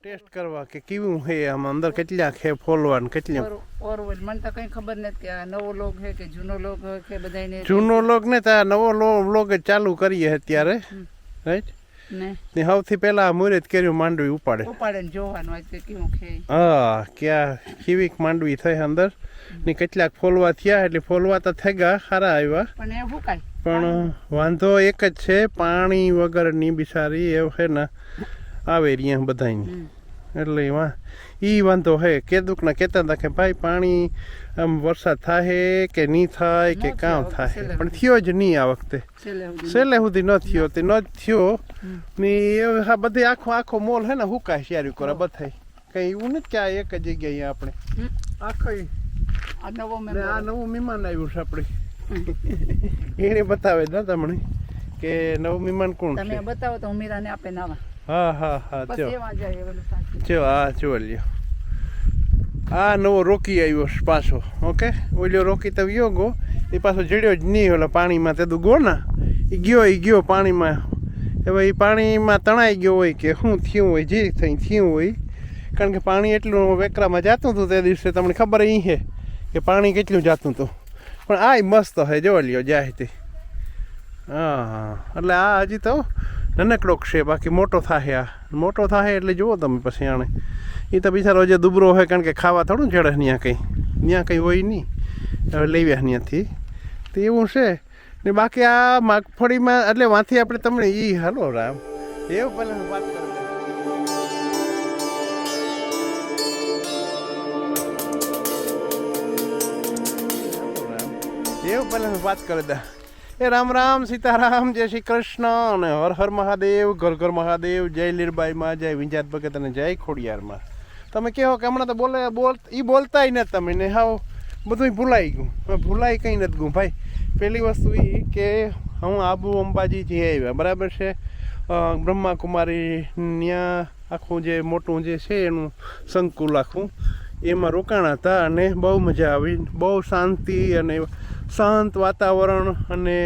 Test કરવા કે કેવું છે આમ અંદર કેટલા છે ફોલવા ને કેટલા ઓરવેલ મને તો કઈ ખબર નથી કે આ નવો લોગ છે કે જૂનો લોગ છે બધાને જૂનો લોગ ને તા નવો લોગ જ ચાલુ કરીએ અત્યારે રાઈટ ને સૌથી પહેલા મુહૂર્ત કર્યું માંડવી ઉપાડે ને જોવાનું હોય કે કેવું છે હા ક્યાં કેવીક માંડવી થઈ અંદર ને કેટલાક ફોલવા થયા એટલે ફોલવા તો થઈ ગયા સારા આવ્યા પણ એ હુકાય પણ વાંધો એક જ છે પાણી વગરની બિસારી એવું છે ને આવે રહ્યા બધાની એટલે ઈ વાંધો હે કેદુકના કહેતા હતા કે ભાઈ પાણી આમ વરસાદ થાય કે નહીં થાય કે કામ થાય પણ થયો જ નહીં આ વખતે છેલ્લે સુધી ન થયો તે ન થયો ને હા બધે આખો મોલ હે ને હુકાય શિયારી કરે બધા કઈ એવું નથી કે આ એક જ જગ્યાએ આપણે આખો આ નવું મહેમાન આવ્યું છે આપણે એને બતાવે ને તમને કે નવું મહેમાન કોણ તમે બતાવો તો મીરાને આપે નાવા હા ચો હા જો લ્યો આ નવો રોકી આવ્યો પાછો ઓકે ઓલ્યો રોકી તો ગયો ગો એ પાછો જડ્યો જ નહીં ઓલા પાણીમાં તે તું ગો ને એ ગયો પાણીમાં હવે એ પાણીમાં તણાઈ ગયો હોય કે શું થયું હોય જે થયું હોય કારણ કે પાણી એટલું વેકરામાં જતું હતું તે દિવસે તમને ખબર એ છે કે પાણી કેટલું જતું હતું પણ આ મસ્ત હે જો લ્યો જાય તે હા એટલે આ હજી તો નાનકડો છે બાકી મોટો થાય થાય એટલે જુઓ તમે પછી આણે એ તો બિચારો જે દુબરો હોય કારણ કે ખાવા થોડું ચડે ત્યાં કંઈ હોય નહીં હવે લઈ વ્યા ત્યાંથી તો એવું છે ને બાકી આ મગફળીમાં એટલે વાંથી આપણે તમને એ હાલો રામ એવું પહેલાં વાત કરો એવું પહેલાં વાત કરી દે એ રામ રામ સીતારામ જય શ્રી કૃષ્ણ અને હર હર મહાદેવ ઘર ઘર મહાદેવ જય લીરબાઈમાં જય વિંજાત ભગત અને જય ખોડિયારમાં તમે કહો કે હમણાં તો બોલતાય નથી તમે ને હાવ બધું ભૂલાઈ ગયું ભૂલાઈ કંઈ નથી ગયું ભાઈ પહેલી વસ્તુ એ કે હું આબુ અંબાજી જઈ આવ્યા બરાબર છે બ્રહ્માકુમારી ત્યાં આખું જે મોટું જે છે એનું સંકુલ આખું એમાં રોકાણા હતા અને બહુ મજા આવી બહુ શાંતિ અને શાંત વાતાવરણ અને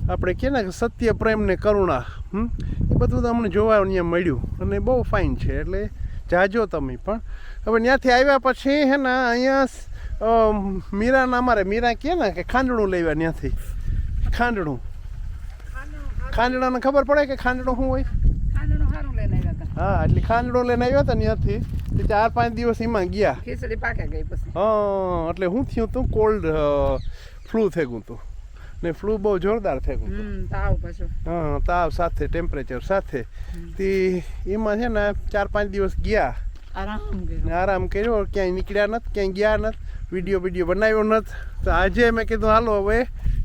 આપણે કહે ને કે સત્ય પ્રેમ ને કરુણા એ બધું તો અમને જોવા અહીંયા મળ્યું અને બહુ ફાઇન છે એટલે જાજો તમે પણ હવે ત્યાંથી આવ્યા પછી હે ને અહીંયા મીરાના અમારે મીરા કહે ને કે ખાંડણું લેવા ત્યાંથી ખાંડણાને ખબર પડે કે ખાંડણું શું હોય હા એટલે ખાંડણું લઈને આવ્યા હતા ત્યાંથી 4-5 દિવસ એમાં ગયા ખીચડી પાકે ગઈ પછી હા એટલે શું થયું તું કોલ્ડ ફ્લૂ થઈ ગયું હતું ને ફ્લૂ બહુ જોરદાર થઈ ગયું હતું તાવ પાછો હા તાવ સાથે ટેમ્પરેચર સાથે તે એમાં છે ને 4-5 દિવસ ગયા આરામ કર્યો ક્યાંય નીકળ્યા નથી ક્યાંય ગયા નથી વિડીયો બનાવ્યો નથી તો આજે મેં કીધું હાલો હવે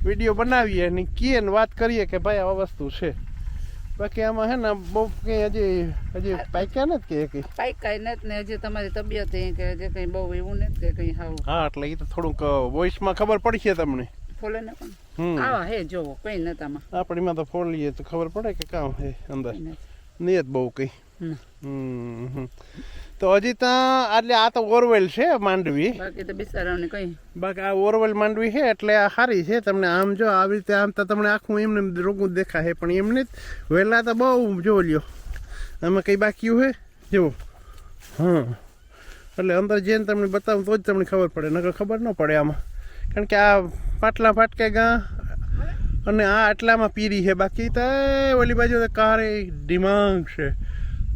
વિડીયો બનાવીએ ને કીએ ને વાત કરીએ કે ભાઈ આ વસ્તુ છે બાકી આમાં હે ને બહુ કંઈ હજી પાક્યા નથી કે પાક્યા નથી ને હજી તમારી તબિયત કે હજી કંઈ બહુ એવું નથી કે કંઈ હાવ હા એટલે એ તો થોડુંક વોઇસમાં ખબર પડશે તમને ફોલે ને પણ આવા હે જોવો કંઈ નથી આમાં આપણીમાં તો ફોલીએ તો ખબર પડે કે કામ હે અંદર નિયત બહુ કંઈ તો હજી ત્યાં એટલે આ તો ઓરવેલ છે માંડવી બાકી તો બિચારાઓને કંઈ બાકી આ ઓરવેલ માંડવી છે એટલે આ સારી છે તમને આમ જો આવી રીતે આમ તો તમને આખું એમને રોગું દેખાય પણ એમને જ વહેલા તો બહુ જો લ્યો આમાં કંઈ બાકી હોય જુઓ એટલે અંદર જઈને તમને બતાવું તો જ તમને ખબર પડે નકર ખબર ન પડે આમાં કારણ કે આ પાટલા ફાટકે ગા અને આ આટલામાં પીરી છે બાકી તો ઓલી બાજુ કારે ડિમાંગ છે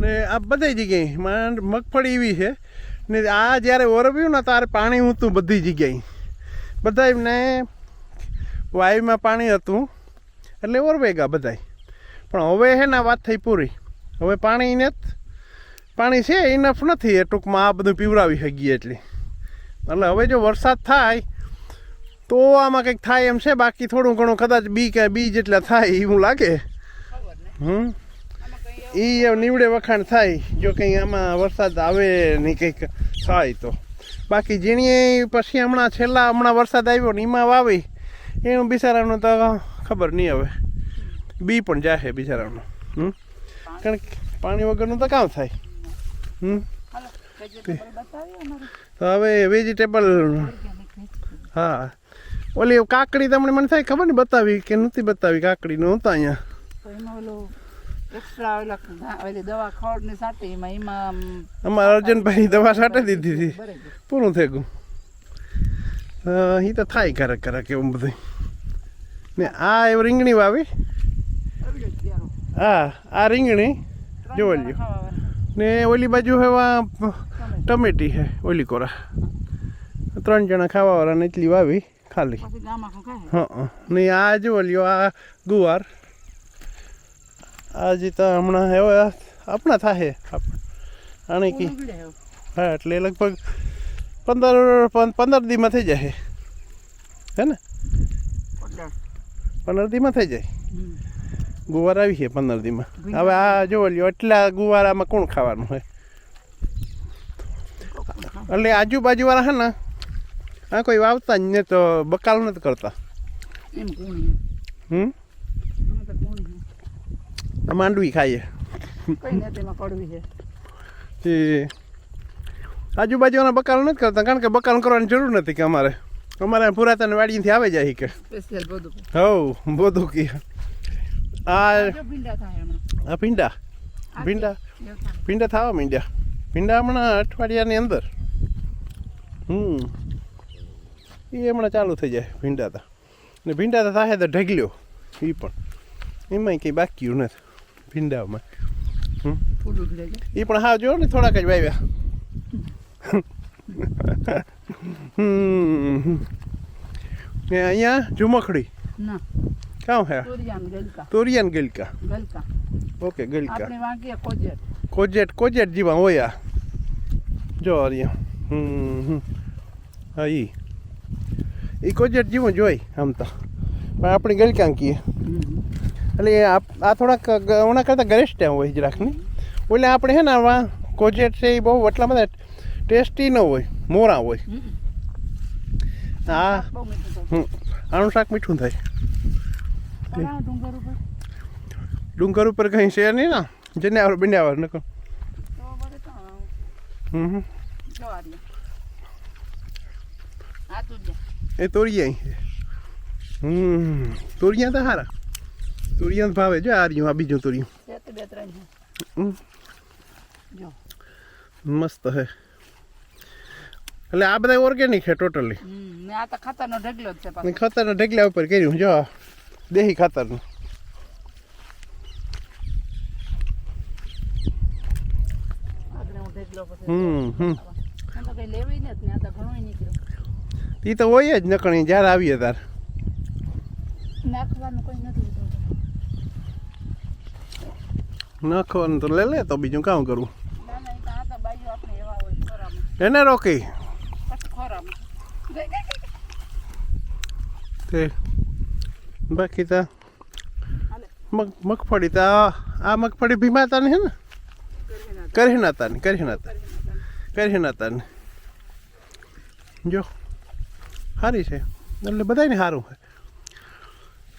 ને આ બધી જગ્યાએ મગફળી એવી છે ને આ જ્યારે ઓરવ્યું ને ત્યારે પાણી હતું બધી જગ્યાએ બધા એમને વાયુમાં પાણી હતું એટલે ઓરવે ગયા બધાય પણ હવે છે ને વાત થઈ પૂરી હવે પાણી છે ઇનફ નથી એ ટૂંકમાં આ બધું પીવડાવી શકીએ એટલે હવે જો વરસાદ થાય તો આમાં કંઈક થાય એમ છે બાકી થોડું ઘણું કદાચ બી જેટલા થાય એવું લાગે એ નીવડે વખાણ થાય જો કંઈ આમાં વરસાદ આવે ને કંઈક થાય તો બાકી ઝીણીએ પછી હમણાં વરસાદ આવ્યો ને એમાં વાવી એનું બિચારાનું તો ખબર નહીં હવે બી પણ જાહે બિચારાનું કારણ કે પાણી વગરનું તો કામ થાય તો હવે વેજીટેબલ હા ઓલી કાકડી તમને મને થાય ખબર ને બતાવી કે નહોતી બતાવી કાકડી નહોતા અહીંયા એક્સ્ટ્રા ઓલી દવા ખડ ને સાથે એમાં અમારા અર્જુનભાઈ દવા છાંટી દીધી હતી ભરાઈ ગયું. પૂરું થઈ ગયું એ તો થાય ક્યારેક એવું બધું ને આ એવું રીંગણી વાવી આવી ગયું ક્યારો. આ રીંગણી જોવો લ્યો ખાવાવાળા. ને ઓલી બાજુ હવા ટમેટી છે ઓલી કોરા 3 જણા ખાવાવાળાને એટલી વાવી ખાલી પછી ગામમાં કોઈ ખાય. હા ને આ જુઓ લ્યો આ ગુવાર આ જે તો હમણાં હવે આપણા થાય આણે કી ઉગડે એવું. હા એટલે લગભગ 15 દીમાં થઈ જાય હે ને પડાર. 15 દીમાં થઈ જાય હમ. ગુવાર આવી છે 15 દીમાં હવે આ જોવો લ્યો એટલા ગુવારામાં કોણ ખાવાનું હોય એટલે આજુબાજુવાળા હે ને આ કોઈ વાવતા જ ને તો બકાલ નથી કરતા એમ કુણી. હમ આમાં તો કુણી. આ માંડવી ખાઈએ કઈ નથી એમાં કડવી છે. એ આજુબાજુવાળા બકાલ નથી કરતા કારણ કે બકાલ કરવાની જરૂર નથી કે અમારે પુરાતન વાડીથી આવે જાય કે સ્પેશિયલ બધું. હવ બધું કે આ જો ભીંડા થાય હમણાં. આ ભીંડા ભીંડા એવું થાય. ભીંડા થવા માંડ્યા ભીંડા હમણાં અઠવાડિયાની અંદર એ હમણાં ચાલુ થઈ જાય ભીંડા તો ને ભીંડા તો થાય તો ઢગલ્યો એ પણ એમાંય કંઈ બાકી નથી ભીંડામાં ફૂલ ઉગડે છે. એ પણ હા જો ને થોડાક જ વાવ્યા ને અહીંયા ઝુમખડી ના કાં હે તુરિયાન ગલકા. તોરિયાન ગલકા ગલકા. ઓકે ગલકા આપણે વાંકીએ કોજેટ. કોજેટ જેવા હોય આ જો અહીંયા હા એ કોજેટ જેવું જ હોય આમ તો પણ આપણે ગલકાં કહીએ એટલે આ થોડાક ઓના કરતાં ગરેસ્ટા હોય જરાક ને ઓલે આપણે હે ને આવા કોજેટ છે એ બહુ એટલા બધા ટેસ્ટી ન હોય મોરા હોય હા બહુ મીઠું થાય. આનું શાક મીઠું થાય કરાવો ડુંગર ઉપર. ડુંગર ઉપર કંઈ છે નહીં ને જેને આવે બન્યા નકો તો વળી તો જો આ રહ્યો. આ તુરિયા. એ તોરિયા તોરિયા તો સારા તોરિયા ભાવે જો આ રહ્યું આ બીજું તોરિયું છે તો 2-3 છે. જો. મસ્ત હે એટલે આ બધા ઓર્ગેનિક છે ટોટલી ને આ તો ખાતરનો ઢગલો જ છે પાછો. ખાતરના ઢગલા ઉપર કર્યું જો દેહી ખાતરનું આગળ હું ઢગલો પછી. હમ આ તો કઈ લેવી નથી ને આ તો ઘણું નીકળ્યું. એ તો હોય જ નકણી જ્યારે આવીએ તાર નાખવાનું કોઈ નથી લીધું. નાખવાનું તો લે તો બીજું કામ કરવું ના ના એ તો આ તો બાયું આપણે એવા હોય ખોરામાં. એને રોકી પછી ખોરામાં. ગઈ, ગઈ, ગઈ. તે બાકી તો હાલે. મગફળી તો આ મગફળી ભીમાતાની હે ને કરી નાખ. કરી નાતાની જો સારી છે એટલે બધાને સારું છે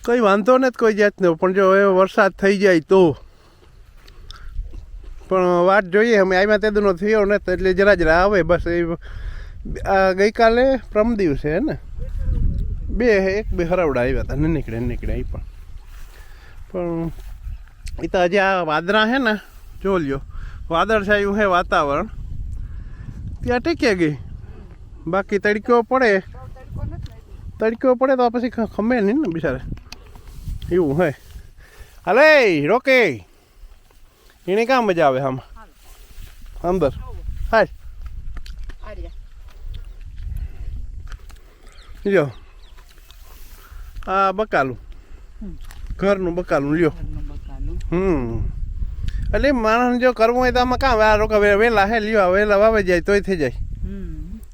કંઈ વાંધો નથી કોઈ જાતનો પણ જો હવે વરસાદ થઈ જાય તો પણ વાટ જોઈએ અમે આવ્યા તેદુનો થયો ને એટલે જરા આવે બસ એ આ ગઈકાલે પ્રમ દિવસે હે ને એક બે હરાવડા આવ્યા હતા નીકળે એ પણ એ તો હજી આ વાદળા છે ને જો લ્યો વાદળછાયું છે વાતાવરણ ત્યાં ટેક્યા ગઈ બાકી તડકો પડે તો પછી ખમે નહીં ને બિચારે એવું હે હાલે રોકે એને કાં મજા આવે આમાં અંદર હાલ આ રહ્યા. લ્યો આ બકાલું ઘરનું બકાલું લ્યો ઘરનું બકાલું. એટલે માણસ જો કરવું હોય તો આમાં કામ આ રોકા વહેલા હે લ્યો વહેલા વાવે જાય તોય થઈ જાય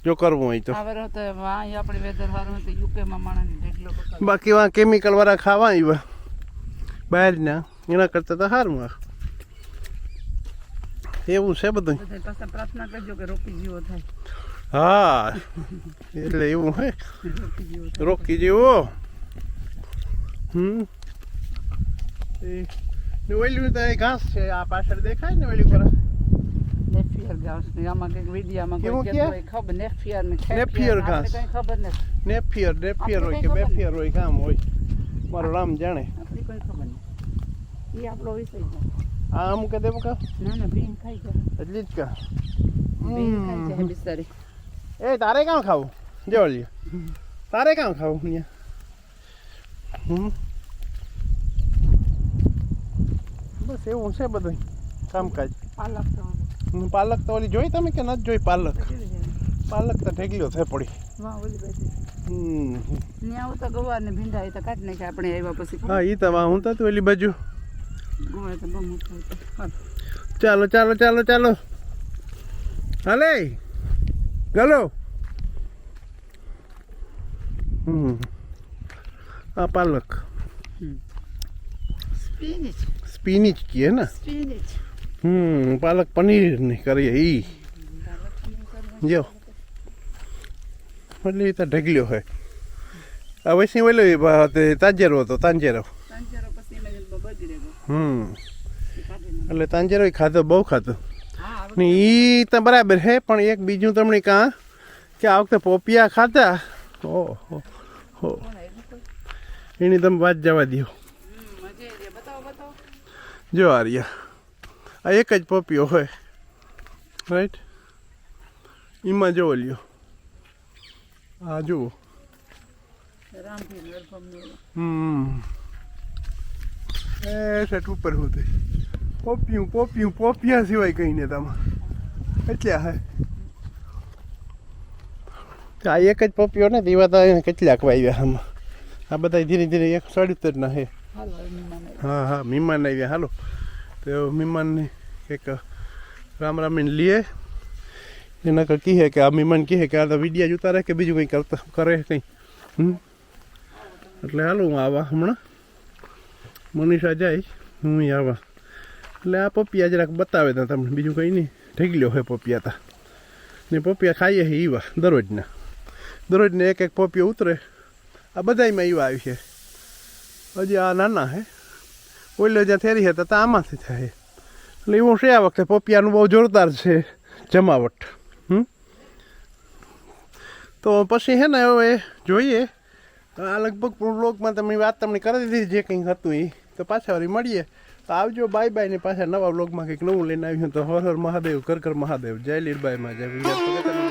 જો કરવું હોય તો આ વરસ તો વાં આપણે વેધર સારું હોય તો યુકેમાં માણસને ઢગલો બકાલો. બાકી વા કેમિકલ વાળા ખાવા આવ્યા બહારના એના કરતાં તો સારું આ એવું છે બધું બધાય પાછા પ્રાર્થના કરજો કે રોકી જીવો થાય. હા એટલે એવું હે રોકી જીવો થાય. રોકી જેવો ને ઓઈલું તો એ ઘાસ છે આ પાછળ દેખાય ને ઓઈલી પર નેફિયર ઘાસ ને આમાં કંઈક વિડીયામાં કેવું કોઈ કે? કહેતું હોય ખબર નેફિયર ને નેફિયર આપણે ઘાસ. કંઈ ખબર નથી. નેફિયર હોય કે આપણે કઈ બેફિયર હોય કામ હોય મારું રામ જાણે આપણી કોઈ ખબર નથી. એ આપણો વિષય છે. આ મૂકે દેવું કા ના ના ભીમ ખાઈ જાય એટલી જ કા ભીમ ખાઈ જાય બિચારી એ તારે કાં ખાવું જો લ્યો તારે કાં ખાવું અહીંયા બસ એવું છે બધું કામકાજ પાલક તો પાલક તો ઓલી જોઈ તમે કે નથી જોઈ પાલક પાલક તો ઢેકલ્યો છે પડી વાહ ઓલી બાજુ ન્યા તો ગવાર ને ભીંડા એ તો કાઢ નાખે આપણે આવ્યા પછી હા એ તો હું તો ઓલી બાજુ ગવાર તો બહુ મોટો હતો ચાલો ચાલો ચાલો ચાલો હાલે ગલો આ પાલક સ્પિનિચ સ્પિનિચ કીએ ને સ્પિનિચ પાલક પનીર ની કરીએ ઈ જો એટલે એ તો ઢગલ્યો હોય હવે સી ઓલો તાંજેરો હતો તાંજેરો તાંજેરો પછી મેં બગડી ગયો એટલે તાંજેરો ખાધો બહુ ખાધો હા ને એ તો બરાબર છે પણ એક બીજું તમને કાં કે આ વખતે પોપિયા ખાધા ઓહો હો એની તમે વાત જવા દો બતાવો જો આર્યા આ એક જ પોપિયો હોય રાઈટ એમાં જોવો લ્યો આ જુઓ એ સેટ ઉપર હોતે પોપિયા સિવાય કઈ ને તમે કેટલા હે આ એક જ પોપિયો ને દીવા તો કેટલાક વાવ્યા આમાં આ બધા ધીરે ધીરે એક સડતર ના હે હા હા મહેમાન આવ્યા હાલો તો મહેમાનને એક રામ રામીને લીએ એના કહે કે આ મહેમાન કહે કે આ તો વિડીયા જ ઉતારે કે બીજું કંઈ કરતા કરે કંઈ એટલે હાલો હું આવા હમણાં મનીષા જાય હું આવા એટલે આ પપિયા જરાક બતાવે તા તમને બીજું કંઈ નહીં ઢગલ્યો હોય પપિયા તા ને પપિયા ખાઈએ છે એવા દરરોજને એક એક પપિયો ઉતરે આ બધામાં એવા આવી છે હજી આ નાના હે ઓઈલો જ્યાં થેરી છે તો આમાંથી થાય એટલે એવું છે આ વખતે પપિયાનું બહુ જોરદાર છે જમાવટ તો પછી હે ને હવે જોઈએ આ લગભગ વ્લોગમાં તમે વાત તમને કરી દીધી જે કંઈક હતું એ તો પાછા વળી મળીએ તો આવજો બાય બાય ને પાછા નવા વ્લોગમાં કંઈક નવું લઈને આવ્યું તો હર હર મહાદેવ કર મહાદેવ જય લીરબાઈમાં જય વિજય